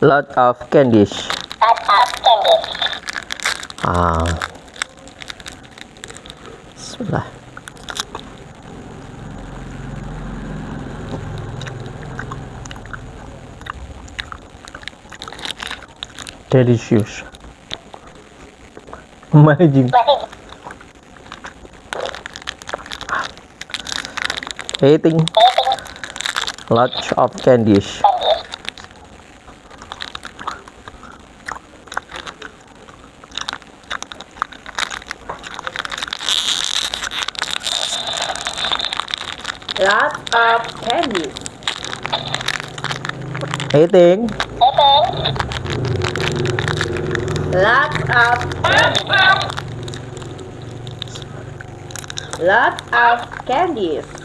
Lot of candies. Bismillah. Delicious. Amazing. Eating lots of candies. Lots of candies. Eating Lots of candies. Lots of candies.